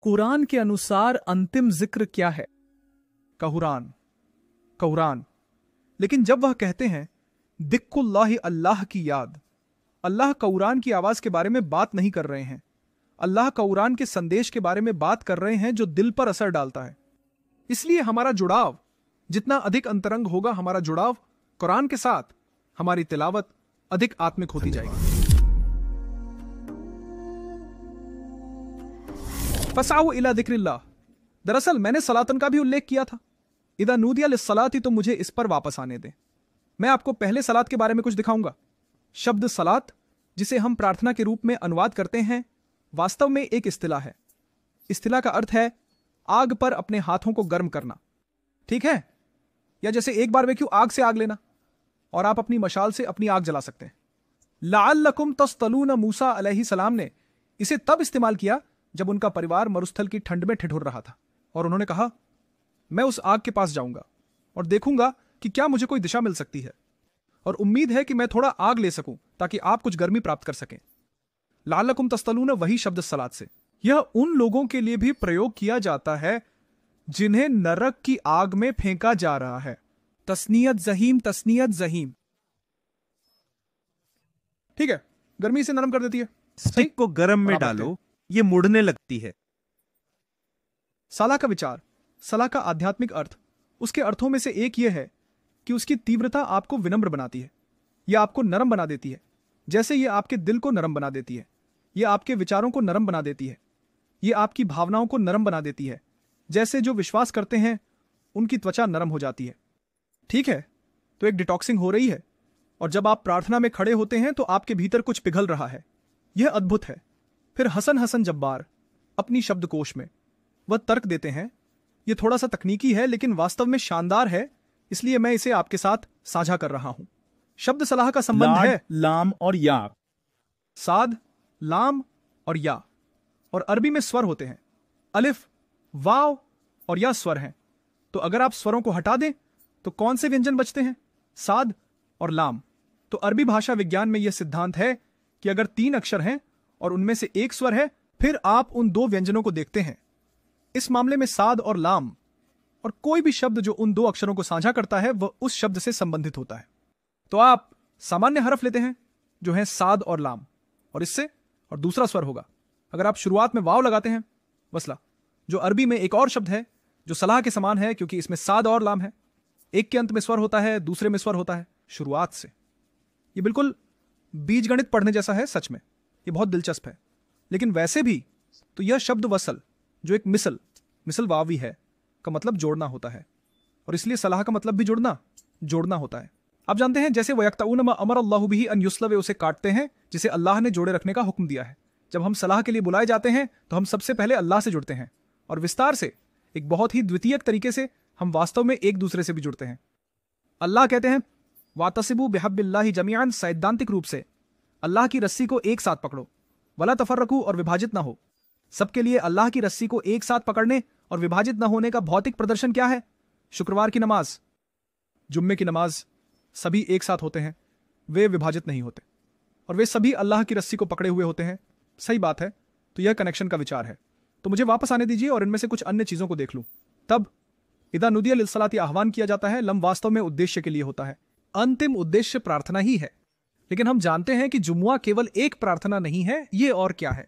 कुरान के अनुसार अंतिम जिक्र क्या है? कुरान, कुरान। लेकिन जब वह कहते हैं दिक्कुल्लाहि, अल्लाह की याद, अल्लाह कुरान की आवाज के बारे में बात नहीं कर रहे हैं। अल्लाह कुरान के संदेश के बारे में बात कर रहे हैं जो दिल पर असर डालता है। इसलिए हमारा जुड़ाव, जितना अधिक अंतरंग होगा हमारा जुड़ाव कुरान के साथ, हमारी तिलावत अधिक आत्मिक होती जाएगी। फसाउ इला जिक्रिल्लाह। दरअसल मैंने सलातन का भी उल्लेख किया था। इदा नूदिया लिस्सलाती, तो मुझे इस पर वापस आने दें। मैं आपको पहले सलात के बारे में कुछ दिखाऊंगा। शब्द सलात, जिसे हम प्रार्थना के रूप में अनुवाद करते हैं, वास्तव में एक इस्तिलाह है। इस्तिलाह का अर्थ है आग पर अपने हाथों को गर्म करना, ठीक है? या जैसे एक बार वे क्यों आग से आग लेना, और आप अपनी मशाल से अपनी आग जला सकते हैं। लअल्लकुम तस्तलून, मूसा अलैहिस्सलाम ने इसे तब इस्तेमाल किया जब उनका परिवार मरुस्थल की ठंड में ठिठुर रहा था, और उन्होंने कहा मैं उस आग के पास जाऊंगा और देखूंगा कि क्या मुझे कोई दिशा मिल सकती है, और उम्मीद है कि मैं थोड़ा आग ले सकूं ताकि आप कुछ गर्मी प्राप्त कर सकें। लअल्लकुम तस्तलून, वही शब्द सलात से। यह उन लोगों के लिए भी प्रयोग किया जाता है जिन्हें नरक की आग में फेंका जा रहा है। तस्नियत जहीम, तस्नियत जहीम, ठीक है? गर्मी से नरम कर देती है। स्टिक को गर्म में डालो, ये मुड़ने लगती है। सलाह का विचार, सलाह का आध्यात्मिक अर्थ, उसके अर्थों में से एक यह है कि उसकी तीव्रता आपको विनम्र बनाती है। यह आपको नरम बना देती है, जैसे यह आपके दिल को नरम बना देती है। यह आपके विचारों को नरम बना देती है। यह आपकी भावनाओं को नरम बना देती है, जैसे जो विश्वास करते हैं उनकी त्वचा नरम हो जाती है। ठीक है? तो एक डिटॉक्सिंग हो रही है, और जब आप प्रार्थना में खड़े होते हैं तो आपके भीतर कुछ पिघल रहा है। यह अद्भुत है। फिर हसन हसन जब्बार अपनी शब्दकोश में वह तर्क देते हैं। यह थोड़ा सा तकनीकी है लेकिन वास्तव में शानदार है, इसलिए मैं इसे आपके साथ साझा कर रहा हूं। शब्द सलाह का संबंध है लाम और या, साद, लाम और या, और अरबी में स्वर होते हैं। अलिफ, वाव और या स्वर हैं। तो अगर आप स्वरों को हटा दें तो कौन से व्यंजन बचते हैं? साद और लाम। तो अरबी भाषा विज्ञान में यह सिद्धांत है कि अगर 3 अक्षर हैं और उनमें से एक स्वर है, फिर आप उन 2 व्यंजनों को देखते हैं। इस मामले में साद और लाम, और कोई भी शब्द जो उन 2 अक्षरों को साझा करता है वह उस शब्द से संबंधित होता है। तो आप सामान्य हरफ लेते हैं जो है साद और लाम, और इससे और दूसरा स्वर होगा। अगर आप शुरुआत में वाव लगाते हैं, वसला, जो अरबी में एक और शब्द है जो सलाह के समान है क्योंकि इसमें साद और लाम है। एक के अंत में स्वर होता है, दूसरे में स्वर होता है शुरुआत से। यह बिल्कुल बीजगणित पढ़ने जैसा है। सच में यह बहुत दिलचस्प है। लेकिन वैसे भी तो यह शब्द वसल, जो एक मिसल वावी है, का मतलब जोड़ना होता है, और इसलिए सलाह का मतलब भी जोड़ना होता है। आप जानते हैं जैसे वयक्तऊन मा अमर अल्लाहु बिही अन युस्लवे, उसे काटते हैं जिसे अल्लाह ने जोड़े रखने का हुक्म दिया है। जब हम सलाह के लिए बुलाए जाते हैं तो हम सबसे पहले अल्लाह से जुड़ते हैं, और विस्तार से एक बहुत ही द्वितीयक तरीके से हम वास्तव में एक दूसरे से भी जुड़ते हैं। अल्लाह कहते हैं वातसिबू बिहब्बिल्लाहि जमीअन, सैद्धांतिक रूप से अल्लाह की रस्सी को एक साथ पकड़ो, वला तफर्रकू, और विभाजित ना हो। सबके लिए अल्लाह की रस्सी को एक साथ पकड़ने और विभाजित न होने का भौतिक प्रदर्शन क्या है? शुक्रवार की नमाज, जुम्मे की नमाज, सभी एक साथ होते हैं, वे विभाजित नहीं होते, और वे सभी अल्लाह की रस्सी को पकड़े हुए होते हैं। सही बात है। तो यह कनेक्शन का विचार है। तो मुझे वापस आने दीजिए और इनमें से कुछ अन्य चीजों को देख लूं। तब इदा नुदिया लिस्सलाती आह्वान किया जाता है। लम वास्तव में उद्देश्य के लिए होता है। अंतिम उद्देश्य प्रार्थना ही है। लेकिन हम जानते हैं कि जुम्मुआ केवल एक प्रार्थना नहीं है। ये और क्या है?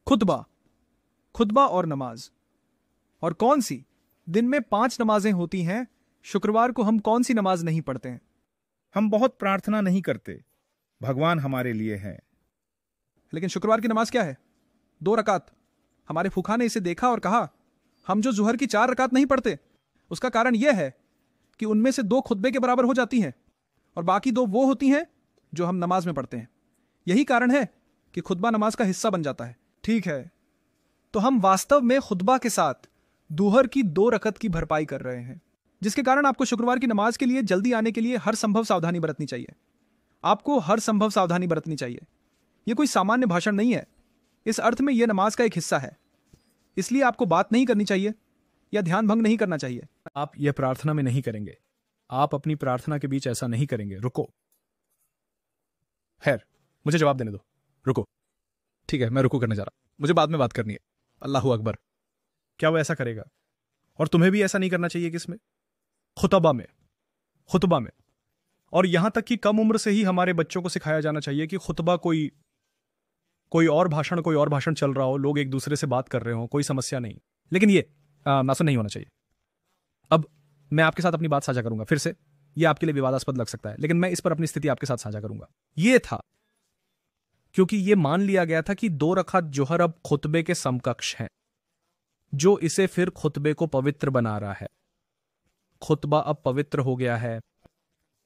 खुतबा और नमाज। और कौन सी? दिन में 5 नमाजें होती हैं। शुक्रवार को हम कौन सी नमाज नहीं पढ़ते हैं? हम बहुत प्रार्थना नहीं करते, भगवान हमारे लिए हैं। लेकिन शुक्रवार की नमाज क्या है? 2 रकात। हमारे फूफा ने इसे देखा और कहा हम जो जुहर की 4 रकात नहीं पढ़ते, उसका कारण यह है कि उनमें से 2 खुतबे के बराबर हो जाती हैं, और बाकी 2 वो होती हैं जो हम नमाज में पढ़ते हैं। यही कारण है कि खुतबा नमाज का हिस्सा बन जाता है। ठीक है, तो हम वास्तव में खुतबा के साथ दुहर की 2 रकत की भरपाई कर रहे हैं, जिसके कारण आपको शुक्रवार की नमाज के लिए जल्दी आने के लिए हर संभव सावधानी बरतनी चाहिए। आपको हर संभव सावधानी बरतनी चाहिए। यह कोई सामान्य भाषण नहीं है। इस अर्थ में यह नमाज का एक हिस्सा है। इसलिए आपको बात नहीं करनी चाहिए या ध्यान भंग नहीं करना चाहिए। आप यह प्रार्थना में नहीं करेंगे। आप अपनी प्रार्थना के बीच ऐसा नहीं करेंगे। रुको, खैर मुझे जवाब देने दो। रुको। ठीक है, मैं रुको करने जा रहा हूं। मुझे बाद में बात करनी है। अल्लाह अकबर। क्या वो ऐसा करेगा? और तुम्हें भी ऐसा नहीं करना चाहिए। किसमें? खुतबा में। और यहां तक कि कम उम्र से ही हमारे बच्चों को सिखाया जाना चाहिए कि खुतबा कोई और भाषण चल रहा हो, लोग एक दूसरे से बात कर रहे हो, कोई समस्या नहीं, लेकिन ये नासुन नहीं होना चाहिए। अब मैं आपके साथ अपनी बात साझा करूंगा, फिर से ये आपके लिए विवादास्पद लग सकता है, लेकिन मैं इस पर अपनी स्थिति आपके साथ साझा करूंगा। ये था क्योंकि ये मान लिया गया था कि 2 रकात जोहर अब खुतबे के समकक्ष हैं, जो इसे फिर खुतबे को पवित्र बना रहा है। खुतबा अब पवित्र हो गया है।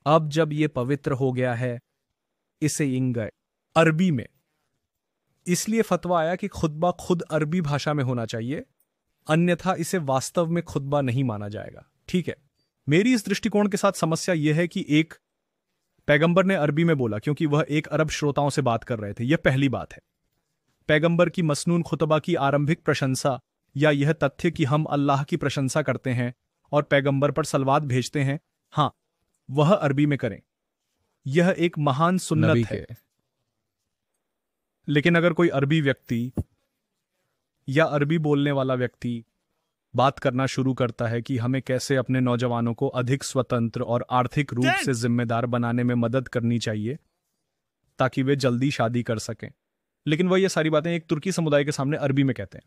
अब जब ये पवित्र हो गया है, इसे इंग गए अरबी में, इसलिए फतवा आया कि खुतबा खुद अरबी भाषा में होना चाहिए, अन्यथा इसे वास्तव में खुतबा नहीं माना जाएगा। ठीक है, मेरी इस दृष्टिकोण के साथ समस्या यह है कि एक पैगंबर ने अरबी में बोला क्योंकि वह एक अरब श्रोताओं से बात कर रहे थे। यह पहली बात है। पैगंबर की मसनून खुतबा की आरंभिक प्रशंसा या यह तथ्य कि हम अल्लाह की प्रशंसा करते हैं और पैगंबर पर सलवात भेजते हैं, हां, वह अरबी में करें। यह एक महान सुन्नत है। लेकिन अगर कोई अरबी व्यक्ति या अरबी बोलने वाला व्यक्ति बात करना शुरू करता है कि हमें कैसे अपने नौजवानों को अधिक स्वतंत्र और आर्थिक रूप से जिम्मेदार बनाने में मदद करनी चाहिए ताकि वे जल्दी शादी कर सकें, लेकिन वह ये सारी बातें एक तुर्की समुदाय के सामने अरबी में कहते हैं,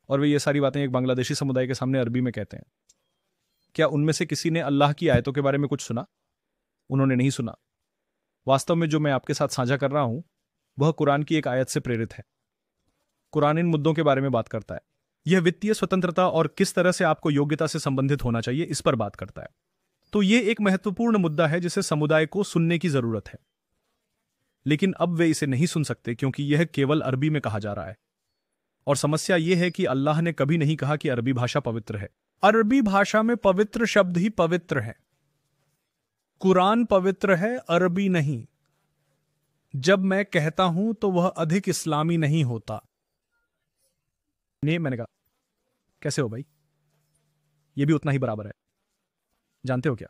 और वे ये सारी बातें एक बांग्लादेशी समुदाय के सामने अरबी में कहते हैं, क्या उनमें से किसी ने अल्लाह की आयतों के बारे में कुछ सुना? उन्होंने नहीं सुना। वास्तव में जो मैं आपके साथ साझा कर रहा हूं वह कुरान की एक आयत से प्रेरित है। कुरान इन मुद्दों के बारे में बात करता है। यह वित्तीय स्वतंत्रता और किस तरह से आपको योग्यता से संबंधित होना चाहिए, इस पर बात करता है। तो यह एक महत्वपूर्ण मुद्दा है जिसे समुदाय को सुनने की जरूरत है, लेकिन अब वे इसे नहीं सुन सकते क्योंकि यह केवल अरबी में कहा जा रहा है। और समस्या यह है कि अल्लाह ने कभी नहीं कहा कि अरबी भाषा पवित्र है। अरबी भाषा में पवित्र शब्द ही पवित्र है। कुरान पवित्र है, अरबी नहीं। जब मैं कहता हूं तो वह अधिक इस्लामी नहीं होता। नहीं, मैंने कहा कैसे हो भाई, यह भी उतना ही बराबर है। जानते हो क्या,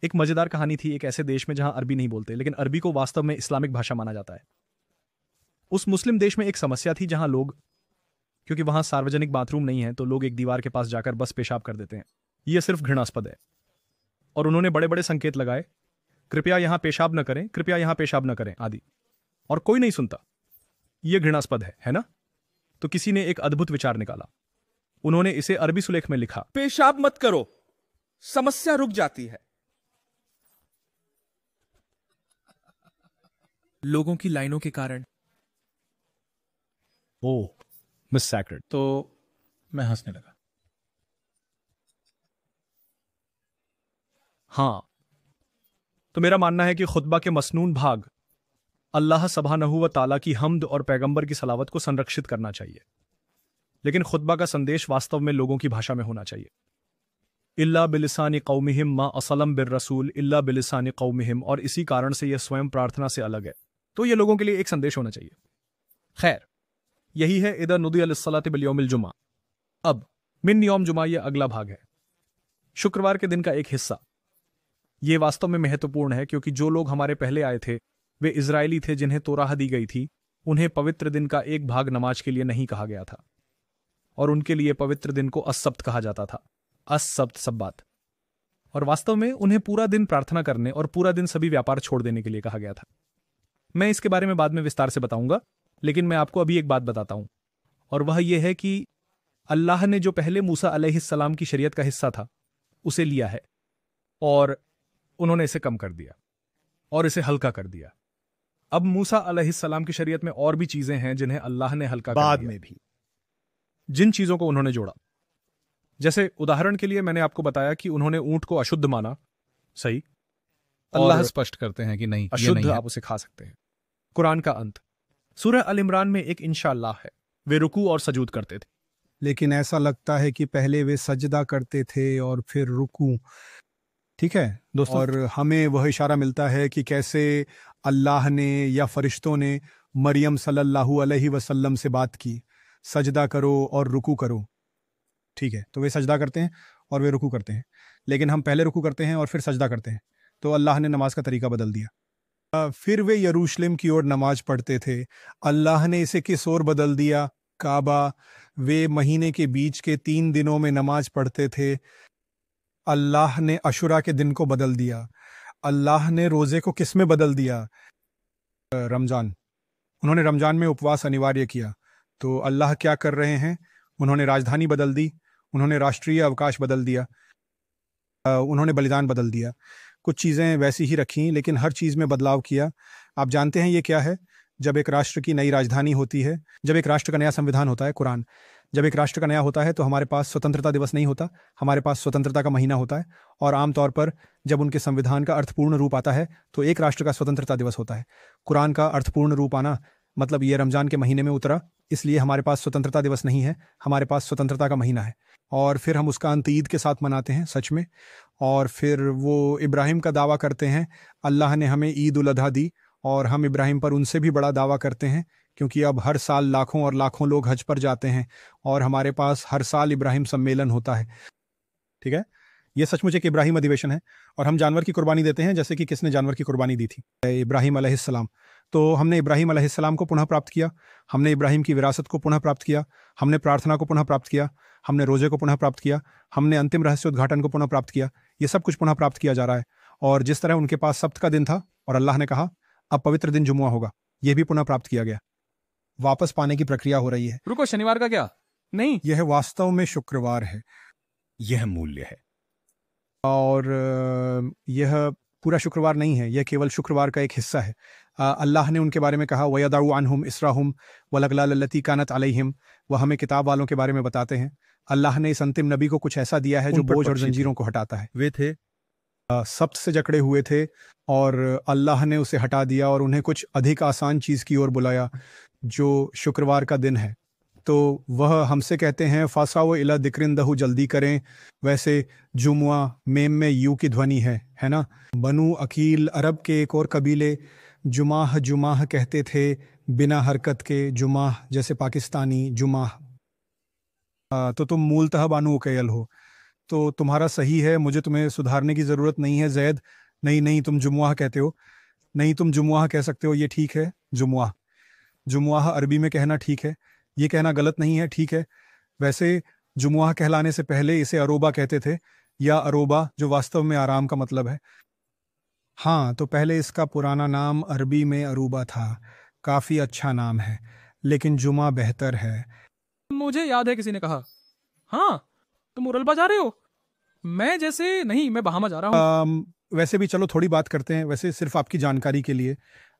एक मजेदार कहानी थी एक ऐसे देश में जहां अरबी नहीं बोलते, लेकिन अरबी को वास्तव में इस्लामिक भाषा माना जाता है। उस मुस्लिम देश में एक समस्या थी जहां लोग, क्योंकि वहां सार्वजनिक बाथरूम नहीं है, तो लोग एक दीवार के पास जाकर बस पेशाब कर देते हैं। यह सिर्फ घृणास्पद है। और उन्होंने बड़े बड़े संकेत लगाए, कृपया यहां पेशाब न करें, कृपया यहां पेशाब न करें आदि, और कोई नहीं सुनता। यह घृणास्पद है ना? तो किसी ने एक अद्भुत विचार निकाला। उन्होंने इसे अरबी सुलेख में लिखा, पेशाब मत करो, समस्या रुक जाती है। लोगों की लाइनों के कारण। ओह मिस सैक्रेड। तो मैं हंसने लगा। हां, तो मेरा मानना है कि खुतबा के मसनून भाग अल्लाह सुब्हानहू व तआला की हम्द और पैगंबर की सलावत को संरक्षित करना चाहिए, लेकिन खुतबा का संदेश वास्तव में लोगों की भाषा में होना चाहिए। इल्ला बिलिसानी कौमिहिम मा असलम बिर रसूल इल्ला बिलिसानी कौमिहिम, और इसी कारण से यह स्वयं प्रार्थना से अलग है। तो यह लोगों के लिए एक संदेश होना चाहिए। खैर, यही है इदा नुदी अलस्सलाति बिल यौमिल जुमा। अब मिन यौम जुमा, यह अगला भाग है, शुक्रवार के दिन का एक हिस्सा। यह वास्तव में महत्वपूर्ण है क्योंकि जो लोग हमारे पहले आए थे वे इजरायली थे जिन्हें तोराह दी गई थी। उन्हें पवित्र दिन का एक भाग नमाज के लिए नहीं कहा गया था, और उनके लिए पवित्र दिन को अस्सब्त कहा जाता था। अस्सब्त सब्बात। और वास्तव में उन्हें पूरा दिन प्रार्थना करने और पूरा दिन सभी व्यापार छोड़ देने के लिए कहा गया था। मैं इसके बारे में बाद में विस्तार से बताऊंगा, लेकिन मैं आपको अभी एक बात बताता हूं, और वह यह है कि अल्लाह ने जो पहले मूसा अलैहिस्सलाम की शरीयत का हिस्सा था उसे लिया है, और उन्होंने इसे कम कर दिया और इसे हल्का कर दिया। अब मूसा अलैहिस्सलाम की शरीयत में और भी चीजें हैं जिन्हें अल्लाह ने हल्का कर बाद दिया। में भी जिन चीजों को उन्होंने जोड़ा, जैसे उदाहरण के लिए मैंने आपको बताया कि उन्होंने ऊंट को अशुद्ध माना, सही। अल्लाह और स्पष्ट करते हैं कि नहीं, ये अशुद्ध नहीं है। आप उसे खा सकते हैं। कुरान का अंत सूरह अल इमरान में एक इंशाअल्लाह है। वे रुकू और सजूद करते थे। लेकिन ऐसा लगता है कि पहले वे सजदा करते थे और फिर रुकू। ठीक है दोस्तों, और हमें वह इशारा मिलता है कि कैसे अल्लाह ने या फरिश्तों ने मरियम सल्लल्लाहु अलैहि वसल्लम से बात की, सजदा करो और रुकू करो। ठीक है, तो वे सजदा करते हैं और वे रुकू करते हैं, लेकिन हम पहले रुकू करते हैं और फिर सजदा करते हैं। तो अल्लाह ने नमाज का तरीका बदल दिया। फिर वे यरूशलेम की ओर नमाज पढ़ते थे। अल्लाह ने इसे किस ओर बदल दिया? काबा, वे महीने के बीच के 3 दिनों में नमाज पढ़ते थे। अल्लाह ने अशुरा के दिन को बदल दिया। अल्लाह ने रोज़े को किस में बदल दिया? रमज़ान। उन्होंने रमज़ान में उपवास अनिवार्य किया। तो अल्लाह क्या कर रहे हैं? उन्होंने राजधानी बदल दी, उन्होंने राष्ट्रीय अवकाश बदल दिया, उन्होंने बलिदान बदल दिया। कुछ चीज़ें वैसी ही रखीं, लेकिन हर चीज़ में बदलाव किया। आप जानते हैं ये क्या है? जब एक राष्ट्र की नई राजधानी होती है, जब एक राष्ट्र का नया संविधान होता है, कुरान, जब एक राष्ट्र का नया होता है तो हमारे पास स्वतंत्रता दिवस नहीं होता, हमारे पास स्वतंत्रता का महीना होता है। और आमतौर पर जब उनके संविधान का अर्थपूर्ण रूप आता है तो एक राष्ट्र का स्वतंत्रता दिवस होता है। कुरान का अर्थपूर्ण रूप आना मतलब ये रमज़ान के महीने में उतरा, इसलिए हमारे पास स्वतंत्रता दिवस नहीं है, हमारे पास स्वतंत्रता का महीना है। और फिर हम उसका अंत ईद के साथ मनाते हैं, सच में। और फिर वो इब्राहिम का दावा करते हैं, अल्लाह ने हमें ईद उल अधा दी, और हम इब्राहिम पर उनसे भी बड़ा दावा करते हैं, क्योंकि अब हर साल लाखों और लाखों लोग हज पर जाते हैं और हमारे पास हर साल इब्राहिम सम्मेलन होता है। ठीक है, ये सचमुच एक इब्राहिम अधिवेशन है। और हम जानवर की कुर्बानी देते हैं, जैसे कि किसने जानवर की कुर्बानी दी थी? इब्राहिम अलैहिस्सलाम। तो हमने इब्राहिम अलैहिस्सलाम को पुनः प्राप्त किया, हमने इब्राहिम की विरासत को पुनः प्राप्त किया, हमने प्रार्थना को पुनः प्राप्त किया, हमने रोजे को पुनः प्राप्त किया, हमने अंतिम रहस्य उद्घाटन को पुनः प्राप्त किया। ये सब कुछ पुनः प्राप्त किया जा रहा है। और जिस तरह उनके पास सब्त का दिन था और अल्लाह ने कहा अब पवित्र दिन जुमुआ होगा, यह भी पुनः प्राप्त किया गया। वापस पाने की प्रक्रिया हो रही है। रुको, शनिवार का क्या? नहीं, यह वास्तव में शुक्रवार है, यह मूल्य है। और यह पूरा शुक्रवार नहीं है, यह केवल शुक्रवार का एक हिस्सा है। अल्लाह ने उनके बारे में कहा वयदाउ अन्हुम इसराहुम वलगलाल लती कानत अलैहिम। वह हमें किताब वालों के बारे में बताते हैं। अल्लाह ने इस अंतिम नबी को कुछ ऐसा दिया है जो उन पर बोझ और पक्षी थे। जंजीरों को हटाता है। वे थे सब्त से जकड़े हुए थे और अल्लाह ने उसे हटा दिया और उन्हें कुछ अधिक आसान चीज़ की ओर बुलाया, जो शुक्रवार का दिन है। तो वह हमसे कहते हैं फासाओ इला दिक्रिंदहु, जल्दी करें। वैसे जुमुआ मेम में यू की ध्वनि है ना। बनु अकील अरब के एक और कबीले जुमाह जुमाह कहते थे बिना हरकत के, जुमाह जैसे पाकिस्तानी जुमाह। तो तुम मूलतः बानु उकैल हो, तो तुम्हारा सही है, मुझे तुम्हें सुधारने की ज़रूरत नहीं है जैद। नहीं नहीं, तुम जुमुआह कहते हो। नहीं, तुम जुमुआह कह सकते हो, ये ठीक है। जुमुआह, जुमुआह अरबी में कहना ठीक है, ये कहना गलत नहीं है, ठीक है। वैसे जुमुआह कहलाने से पहले इसे अरोबा कहते थे, या अरोबा, जो वास्तव में आराम का मतलब है। हाँ, तो पहले इसका पुराना नाम अरबी में अरूबा था। काफ़ी अच्छा नाम है, लेकिन जुमा बेहतर है। मुझे याद है किसी ने कहा, हाँ तुम उरलबा जा रहे हो। मैं जैसे नहीं, मैं बहामा जा रहा हूँ। वैसे भी चलो थोड़ी बात करते हैं। वैसे सिर्फ आपकी जानकारी के लिए,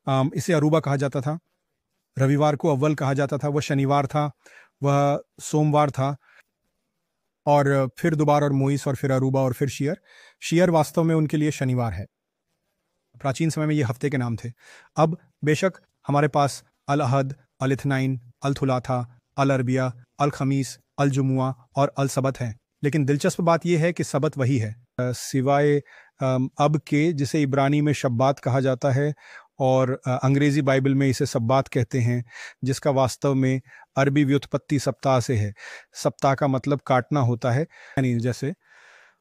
इसे अरूबा कहा जाता था। रविवार को अव्वल कहा जाता था, वह शनिवार था, वह सोमवार था, और फिर दोबारा और मोइस, और फिर अरूबा, और फिर शियर। शियर वास्तव में उनके लिए शनिवार है। प्राचीन समय में ये हफ्ते के नाम थे। अब बेशक हमारे पास अल अहद, अल इथनाइन, अल थुलाथा, अल अरबिया, अल खमीस, अल जुमुआ और अल सबत हैं, लेकिन दिलचस्प बात यह है कि सबत वही है, सिवाय अब के, जिसे इब्रानी में शब्बात कहा जाता है और अंग्रेज़ी बाइबल में इसे सब्बात कहते हैं, जिसका वास्तव में अरबी व्युत्पत्ति सप्ताह से है। सप्ताह का मतलब काटना होता है, यानी जैसे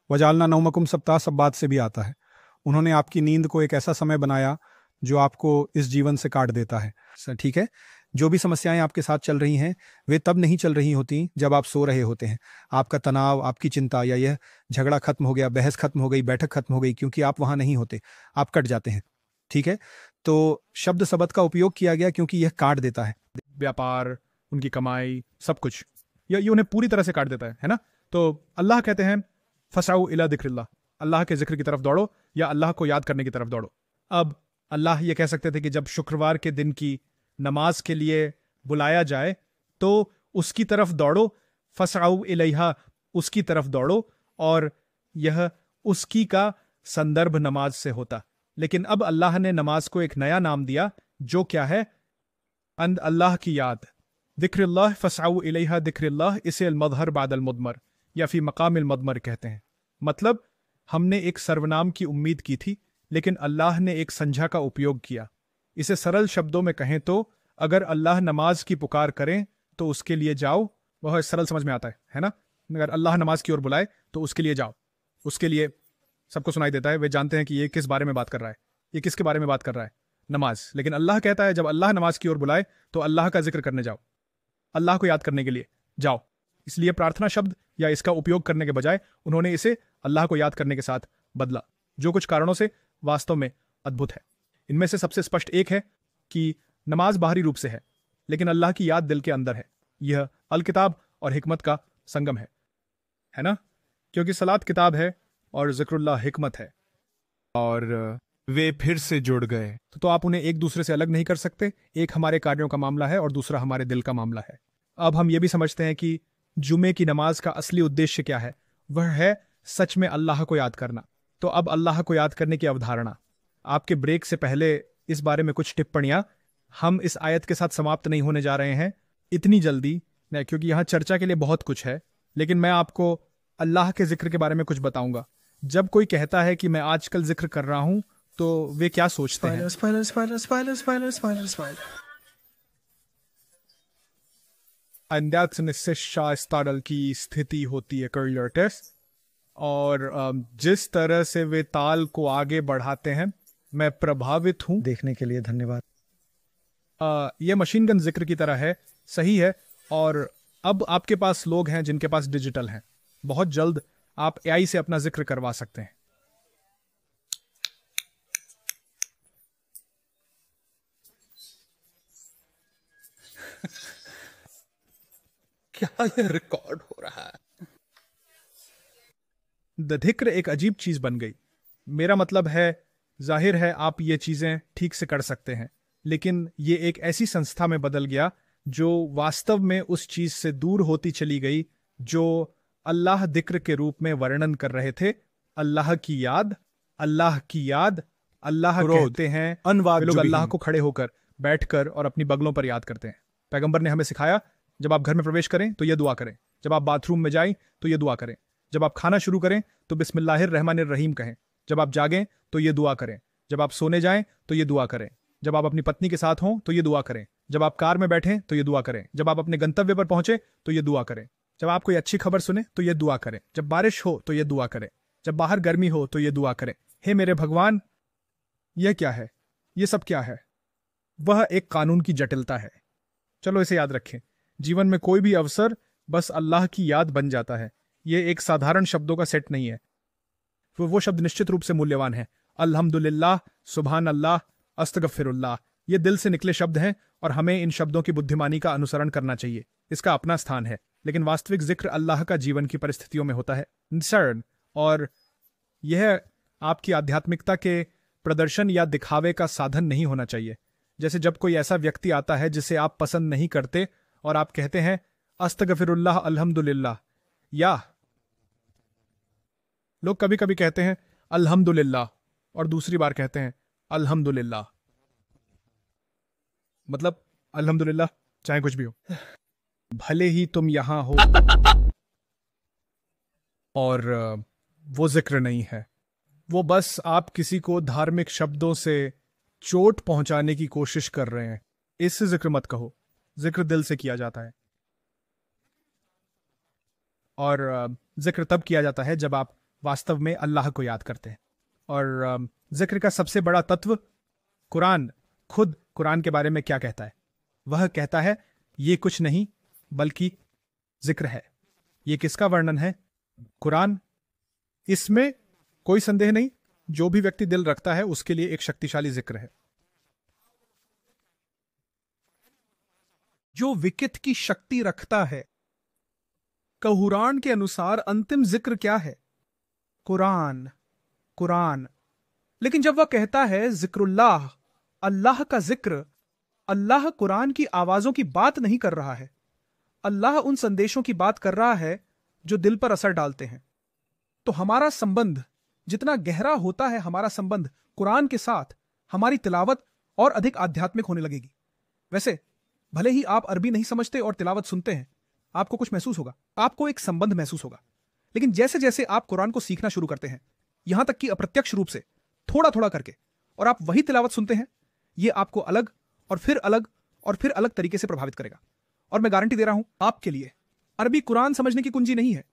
वजालना नौमकुम सप्ताह सब्बात से भी आता है। उन्होंने आपकी नींद को एक ऐसा समय बनाया जो आपको इस जीवन से काट देता है। ठीक है, जो भी समस्याएं आपके साथ चल रही हैं वे तब नहीं चल रही होती जब आप सो रहे होते हैं। आपका तनाव, आपकी चिंता, या यह झगड़ा खत्म हो गया, बहस खत्म हो गई, बैठक खत्म हो गई, क्योंकि आप वहां नहीं होते, आप कट जाते हैं। ठीक है, तो शब्द सबत का उपयोग किया गया क्योंकि यह काट देता है। व्यापार, उनकी कमाई, सब कुछ ये उन्हें पूरी तरह से काट देता है ना। तो अल्लाह कहते हैं फसाउ इला दिक्रिल्लाह, अल्लाह के जिक्र की तरफ दौड़ो या अल्लाह को याद करने की तरफ दौड़ो। अब अल्लाह ये कह सकते थे कि जब शुक्रवार के दिन की नमाज के लिए बुलाया जाए तो उसकी तरफ दौड़ो, फसाउ इलैहा, उसकी तरफ दौड़ो, और यह उसकी का संदर्भ नमाज से होता। लेकिन अब अल्लाह ने नमाज को एक नया नाम दिया, जो क्या है? अल्लाह की याद, दिक्रिल्लाह, फसाउ इलैहा दिक्रिल्लाह, इसे अल-मज़हर बाद अल-मुदमर या फिर मकाम अल-मुदमर कहते हैं। मतलब हमने एक सर्वनाम की उम्मीद की थी, लेकिन अल्लाह ने एक संज्ञा का उपयोग किया। इसे सरल शब्दों में कहें तो अगर अल्लाह नमाज की पुकार करें तो उसके लिए जाओ, वह सरल समझ में आता है ना। अगर अल्लाह नमाज की ओर बुलाए तो उसके लिए जाओ, उसके लिए सबको सुनाई देता है, वे जानते हैं कि ये किस बारे में बात कर रहा है, ये किसके बारे में बात कर रहा है, नमाज। लेकिन अल्लाह कहता है जब अल्लाह नमाज की ओर बुलाए तो अल्लाह का जिक्र करने जाओ। अल्लाह को याद करने के लिए जाओ। इसलिए प्रार्थना शब्द या इसका उपयोग करने के बजाय उन्होंने इसे अल्लाह को याद करने के साथ बदला, जो कुछ कारणों से वास्तव में अद्भुत है। इनमें से सबसे स्पष्ट एक है कि नमाज बाहरी रूप से है, लेकिन अल्लाह की याद दिल के अंदर है। यह अल किताब और हिकमत का संगम है ना? क्योंकि सलात किताब है और जिक्रुल्लाह हिकमत है, और वे फिर से जुड़ गए। तो आप उन्हें एक दूसरे से अलग नहीं कर सकते। एक हमारे कार्यों का मामला है और दूसरा हमारे दिल का मामला है। अब हम ये भी समझते हैं कि जुमे की नमाज का असली उद्देश्य क्या है। वह है सच में अल्लाह को याद करना। तो अब अल्लाह को याद करने की अवधारणा। आपके ब्रेक से पहले इस बारे में कुछ टिप्पणियां। हम इस आयत के साथ समाप्त नहीं होने जा रहे हैं इतनी जल्दी नहीं, क्योंकि यहाँ चर्चा के लिए बहुत कुछ है, लेकिन मैं आपको अल्लाह के जिक्र के बारे में कुछ बताऊंगा। जब कोई कहता है कि मैं आजकल जिक्र कर रहा हूं, तो वे क्या सोचते हैं? अंदाज़ की स्थिति होती है करियर टेस्ट, और जिस तरह से वे ताल को आगे बढ़ाते हैं, मैं प्रभावित हूं। देखने के लिए धन्यवाद। यह मशीन गन जिक्र की तरह है, सही है। और अब आपके पास लोग हैं जिनके पास डिजिटल हैं। बहुत जल्द आप एआई से अपना जिक्र करवा सकते हैं। क्या ये रिकॉर्ड हो रहा है? धिक्र एक अजीब चीज बन गई। मेरा मतलब है, जाहिर है आप ये चीजें ठीक से कर सकते हैं, लेकिन ये एक ऐसी संस्था में बदल गया जो वास्तव में उस चीज से दूर होती चली गई जो अल्लाह दिक्र के रूप में वर्णन कर रहे थे। अल्लाह की याद, अल्लाह की याद। अल्लाह कहते हैं, अनवाद लोग अल्लाह को खड़े होकर, बैठकर और अपनी बगलों पर याद करते हैं। पैगंबर ने हमें सिखाया, जब आप घर में प्रवेश करें तो ये दुआ करें, जब आप बाथरूम में जाएं तो ये दुआ करें, जब आप खाना शुरू करें तो बिस्मिल्लाहिर रहमानिर रहीम कहें, जब आप जागें तो ये दुआ करें, जब आप सोने जाएं तो ये दुआ करें, जब आप अपनी पत्नी के साथ हों तो ये दुआ करें, जब आप कार में बैठें तो ये दुआ करें, जब आप अपने गंतव्य पर पहुंचे तो ये दुआ करें, जब आप कोई अच्छी खबर सुने तो ये दुआ करें, जब बारिश हो तो ये दुआ करें, जब बाहर गर्मी हो तो ये दुआ करें। हे मेरे भगवान, यह क्या है? ये सब क्या है? वह एक कानून की जटिलता है। चलो इसे याद रखें। जीवन में कोई भी अवसर बस अल्लाह की याद बन जाता है। यह एक साधारण शब्दों का सेट नहीं है। वो शब्द निश्चित रूप से मूल्यवान है। अल्हम्दुलिल्लाह, सुभान अल्लाह, अस्तगफिरुल्लाह। ये दिल से निकले शब्द हैं और हमें इन शब्दों की बुद्धिमानी का अनुसरण करना चाहिए। इसका अपना स्थान है, लेकिन वास्तविक जिक्र अल्लाह का जीवन की परिस्थितियों में होता है। निसरण, और यह आपकी आध्यात्मिकता के प्रदर्शन या दिखावे का साधन नहीं होना चाहिए। जैसे जब कोई ऐसा व्यक्ति आता है जिसे आप पसंद नहीं करते और आप कहते हैं अस्तगफिरुल्लाह अल्हम्दुलिल्लाह, या लोग कभी कभी कहते हैं अल्हम्दुलिल्लाह और दूसरी बार कहते हैं अल्हम्दुलिल्लाह। मतलब अल्हम्दुलिल्लाह चाहे कुछ भी हो, भले ही तुम यहां हो, और वो जिक्र नहीं है। वो बस आप किसी को धार्मिक शब्दों से चोट पहुंचाने की कोशिश कर रहे हैं। इससे जिक्र मत कहो। जिक्र दिल से किया जाता है, और जिक्र तब किया जाता है जब आप वास्तव में अल्लाह को याद करते हैं। और जिक्र का सबसे बड़ा तत्व, कुरान खुद कुरान के बारे में क्या कहता है? वह कहता है ये कुछ नहीं बल्कि जिक्र है। ये किसका वर्णन है? कुरान। इसमें कोई संदेह नहीं, जो भी व्यक्ति दिल रखता है उसके लिए एक शक्तिशाली जिक्र है। जो विकित की शक्ति रखता है। कुरान के अनुसार अंतिम जिक्र क्या है? कुरान, कुरान। लेकिन जब वह कहता है जिक्रुल्लाह, अल्लाह का जिक्र, अल्लाह कुरान की आवाजों की बात नहीं कर रहा है। अल्लाह उन संदेशों की बात कर रहा है जो दिल पर असर डालते हैं। तो हमारा संबंध जितना गहरा होता है, हमारा संबंध कुरान के साथ, हमारी तिलावत और अधिक आध्यात्मिक होने लगेगी। वैसे भले ही आप अरबी नहीं समझते और तिलावत सुनते हैं, आपको कुछ महसूस होगा, आपको एक संबंध महसूस होगा। लेकिन जैसे जैसे आप कुरान को सीखना शुरू करते हैं, यहां तक कि अप्रत्यक्ष रूप से थोड़ा थोड़ा करके, और आप वही तिलावत सुनते हैं, यह आपको अलग और फिर अलग और फिर अलग तरीके से प्रभावित करेगा। और मैं गारंटी दे रहा हूं आपके लिए, अरबी कुरान समझने की कुंजी नहीं है।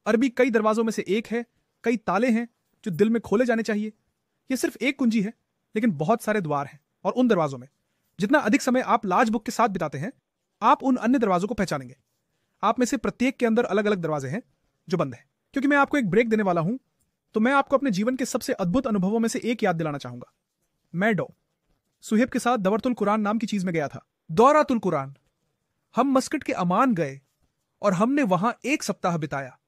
अरबी कई दरवाजों में से एक है, कई ताले हैं जो दिल में खोले जाने चाहिए। यह सिर्फ एक कुंजी है, लेकिन बहुत सारे द्वार हैं। और उन दरवाजों में जितना अधिक समय आप लाज बुक के साथ बिताते हैं, आप उन अन्य दरवाजों को पहचानेंगे। आप में से प्रत्येक के अंदर अलग अलग दरवाजे हैं जो बंद हैं। क्योंकि मैं आपको एक ब्रेक देने वाला हूं, तो मैं आपको अपने जीवन के सबसे अद्भुत अनुभवों में से एक याद दिलाना चाहूंगा। मैं सुहेब के साथ दवरतुल कुरान नाम की चीज में गया था, दौरातुल कुरान। हम मस्कट के अमान गए और हमने वहां 1 सप्ताह बिताया,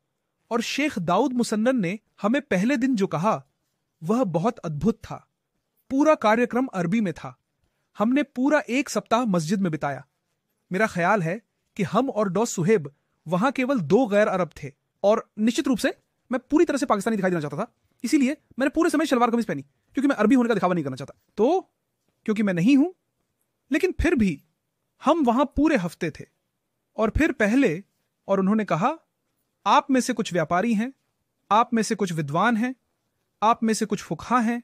और शेख दाऊद मुसन्नन ने हमें पहले दिन जो कहा वह बहुत अद्भुत था। पूरा कार्यक्रम अरबी में था। हमने पूरा 1 सप्ताह मस्जिद में बिताया। मेरा ख्याल है कि हम और डॉ सुहेब वहां केवल 2 गैर अरब थे, और निश्चित रूप से मैं पूरी तरह से पाकिस्तानी दिखाई देना चाहता था, इसीलिए मैंने पूरे समय शलवार कमीज पहनी, क्योंकि मैं अरबी होने का दिखावा नहीं करना चाहता। तो क्योंकि मैं नहीं हूं, लेकिन फिर भी हम वहां पूरे हफ्ते थे। और फिर पहले, और उन्होंने कहा, आप में से कुछ व्यापारी हैं, आप में से कुछ विद्वान हैं, आप में से कुछ फुकहा हैं,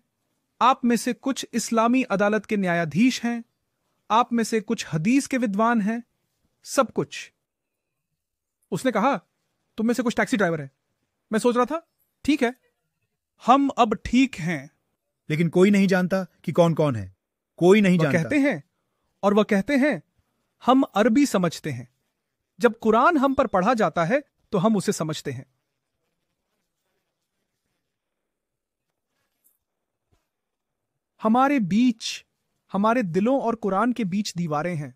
आप में से कुछ इस्लामी अदालत के न्यायाधीश हैं, आप में से कुछ हदीस के विद्वान हैं, सब कुछ। उसने कहा, तुम में से कुछ टैक्सी ड्राइवर हैं। मैं सोच रहा था, ठीक है, हम अब ठीक हैं। लेकिन कोई नहीं जानता कि कौन कौन है। कोई नहीं वह जानता। कहते हैं, और वह कहते हैं, हम अरबी समझते हैं। जब कुरान हम पर पढ़ा जाता है तो हम उसे समझते हैं। हमारे बीच, हमारे दिलों और कुरान के बीच दीवारें हैं।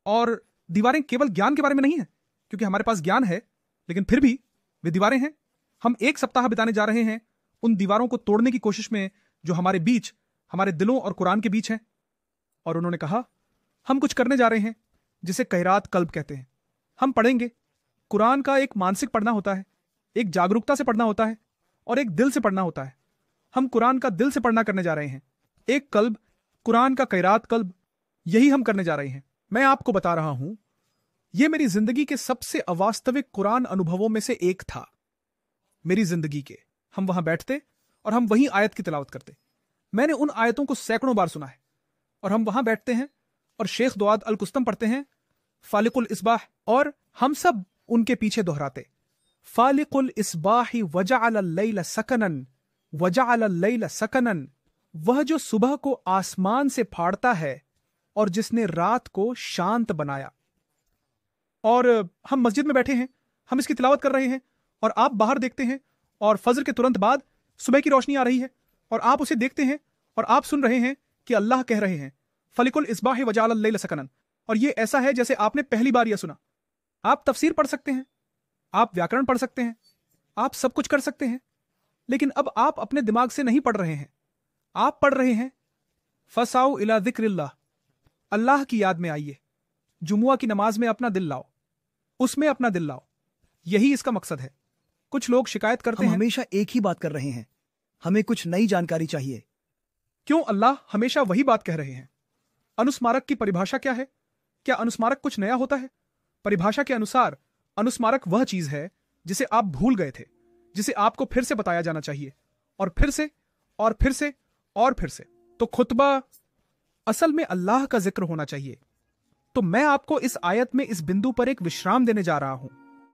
और दीवारें केवल ज्ञान के बारे में नहीं है, क्योंकि हमारे पास ज्ञान है, लेकिन फिर भी वे दीवारें हैं। हम 1 सप्ताह बिताने जा रहे हैं उन दीवारों को तोड़ने की कोशिश में जो हमारे बीच, हमारे दिलों और कुरान के बीच है। और उन्होंने कहा, हम कुछ करने जा रहे हैं जिसे कैरात कल्ब कहते हैं। हम पढ़ेंगे। कुरान का एक मानसिक पढ़ना होता है, एक जागरूकता से पढ़ना होता है, और एक दिल से पढ़ना होता है। हम कुरान का दिल से पढ़ना करने जा रहे हैं। एक कल्ब, कुरान का कैरात कल्ब, यही हम करने जा रहे हैं। मैं आपको बता रहा हूं, यह मेरी जिंदगी के सबसे अवास्तविक कुरान अनुभवों में से एक था। मेरी जिंदगी के। हम वहां बैठते और हम वही आयत की तिलावत करते। मैंने उन आयतों को सैकड़ों बार सुना है। और हम वहां बैठते हैं और शेख दुआद अल कुस्तम पढ़ते हैं, फालिकुल इस्बाह, और हम सब उनके पीछे दोहराते, फालिकुल इस्बाही वजअल अल-लैल सकनन, वजअल अल-लैल सकनन। वह जो सुबह को आसमान से फाड़ता है और जिसने रात को शांत बनाया। और हम मस्जिद में बैठे हैं, हम इसकी तिलावत कर रहे हैं, और आप बाहर देखते हैं और फजर के तुरंत बाद सुबह की रोशनी आ रही है, और आप उसे देखते हैं और आप सुन रहे हैं कि अल्लाह कह रहे हैं, फलिकुल इस्बाही वजअल अल-लैल सकनन। और यह ऐसा है जैसे आपने पहली बार यह सुना। आप तफसीर पढ़ सकते हैं, आप व्याकरण पढ़ सकते हैं, आप सब कुछ कर सकते हैं, लेकिन अब आप अपने दिमाग से नहीं पढ़ रहे हैं। आप पढ़ रहे हैं, फसाउ इला जिक्रिल्लाह, अल्लाह की याद में आइए। जुमुआ की नमाज में अपना दिल लाओ, उसमें अपना दिल लाओ। यही इसका मकसद है। कुछ लोग शिकायत करते हम हैं, हमेशा एक ही बात कर रहे हैं, हमें कुछ नई जानकारी चाहिए। क्यों अल्लाह हमेशा वही बात कह रहे हैं? अनुस्मारक की परिभाषा क्या है? क्या अनुस्मारक कुछ नया होता है? परिभाषा के अनुसार अनुस्मारक वह चीज है जिसे आप भूल गए थे, जिसे आपको फिर से बताया जाना चाहिए, और फिर से और फिर से और फिर से। तो खुतबा असल में अल्लाह का जिक्र होना चाहिए। तो मैं आपको इस आयत में इस बिंदु पर एक विश्राम देने जा रहा हूं।